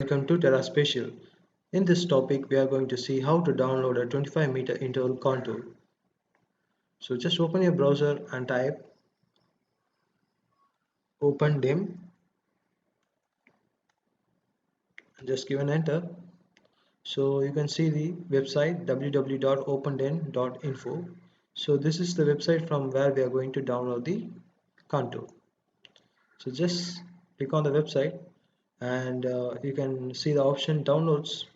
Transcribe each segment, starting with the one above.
Welcome to TerraSpatial. In this topic, we are going to see how to download a 25-meter interval contour. So just open your browser and type OpenDim and just give an enter. So you can see the website www.opendim.info. So this is the website from where we are going to download the contour. So just click on the website and you can see the option downloads.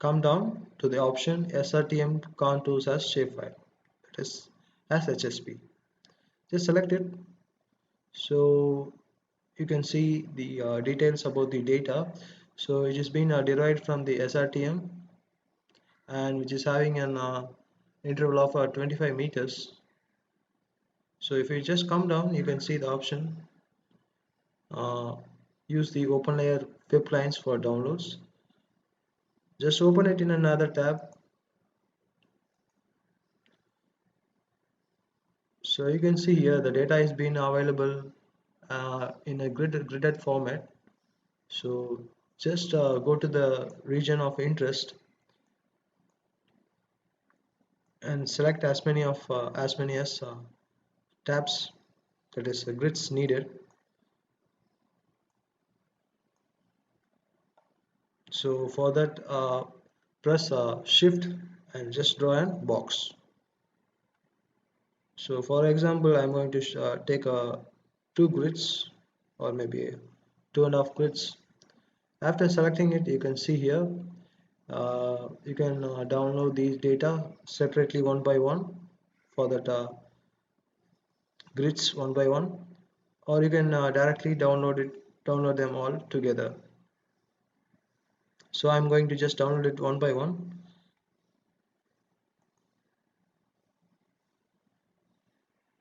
Come down to the option SRTM contours as shapefile, that is as HSP. Just select it. So you can see the details about the data. So it has been derived from the SRTM and which is having an interval of 25 meters. So if you just come down, you can see the option uh, use the OpenLayer web clients for downloads. Just open it in another tab. So you can see here the data is being available in a gridded format. So just go to the region of interest and select as many as tabs, that is grids needed. So for that, press shift and just draw a box. So for example, I'm going to take two grids or maybe two and a half grids. After selecting it, you can see here you can download these data separately one by one for that grids one by one, or you can directly download them all together. So I'm going to just download it one by one.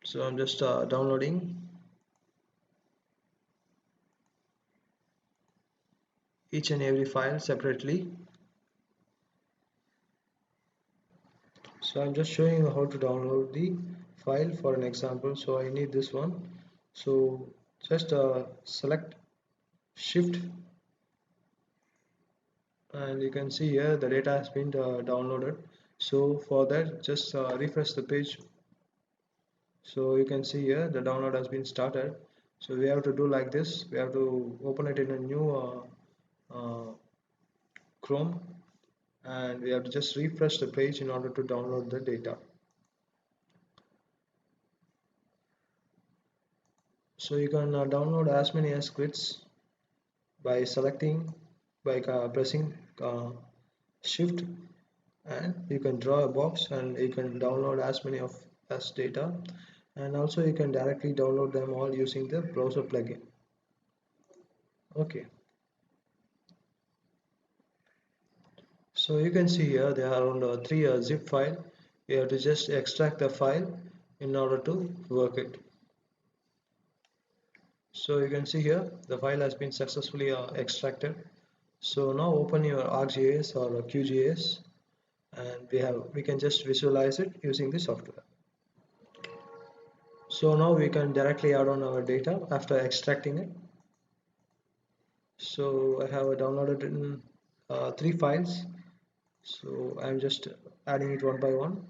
So I'm just downloading each and every file separately. So I'm just showing you how to download the file for an example. So I need this one. So just select shift and you can see here the data has been downloaded. So for that, just refresh the page. So you can see here the download has been started. So we have to do like this. We have to open it in a new Chrome, and we have to just refresh the page in order to download the data. So you can download as many as grids by selecting, by pressing shift, and you can draw a box and you can download as many of as data, and also you can directly download them all using the browser plugin. Okay, so you can see here there are around three zip file. You have to just extract the file in order to work it. So you can see here the file has been successfully extracted. So now open your ArcGIS or QGIS, and we can just visualize it using the software. So now we can directly add on our data after extracting it. So I have downloaded in three files. So I'm just adding it one by one.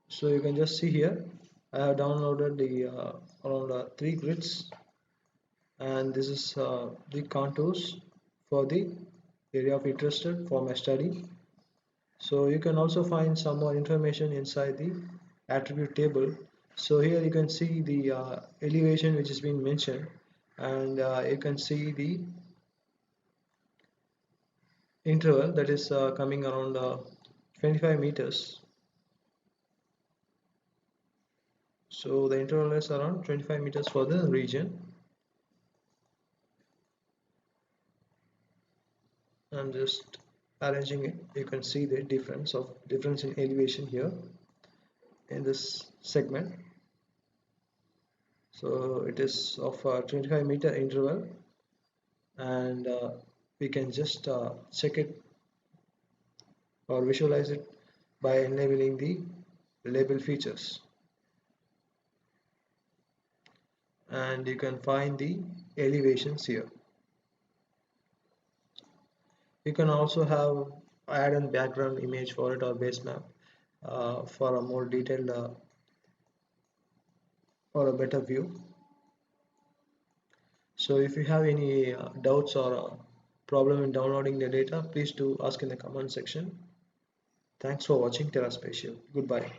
So you can just see here I have downloaded the around three grids, and this is the contours for the area of interest for my study. So you can also find some more information inside the attribute table. So here you can see the elevation which has been mentioned, and you can see the interval that is coming around 25 meters. So the interval is around 25 meters for the region. I'm just arranging it. You can see the difference in elevation here in this segment. So it is of a 25-meter interval, and we can just check it or visualize it by enabling the label features. And you can find the elevations here. You can also have add a background image for it or base map for a more detailed or a better view. So if you have any doubts or problem in downloading the data, please do ask in the comment section. Thanks for watching TerraSpatial. Goodbye.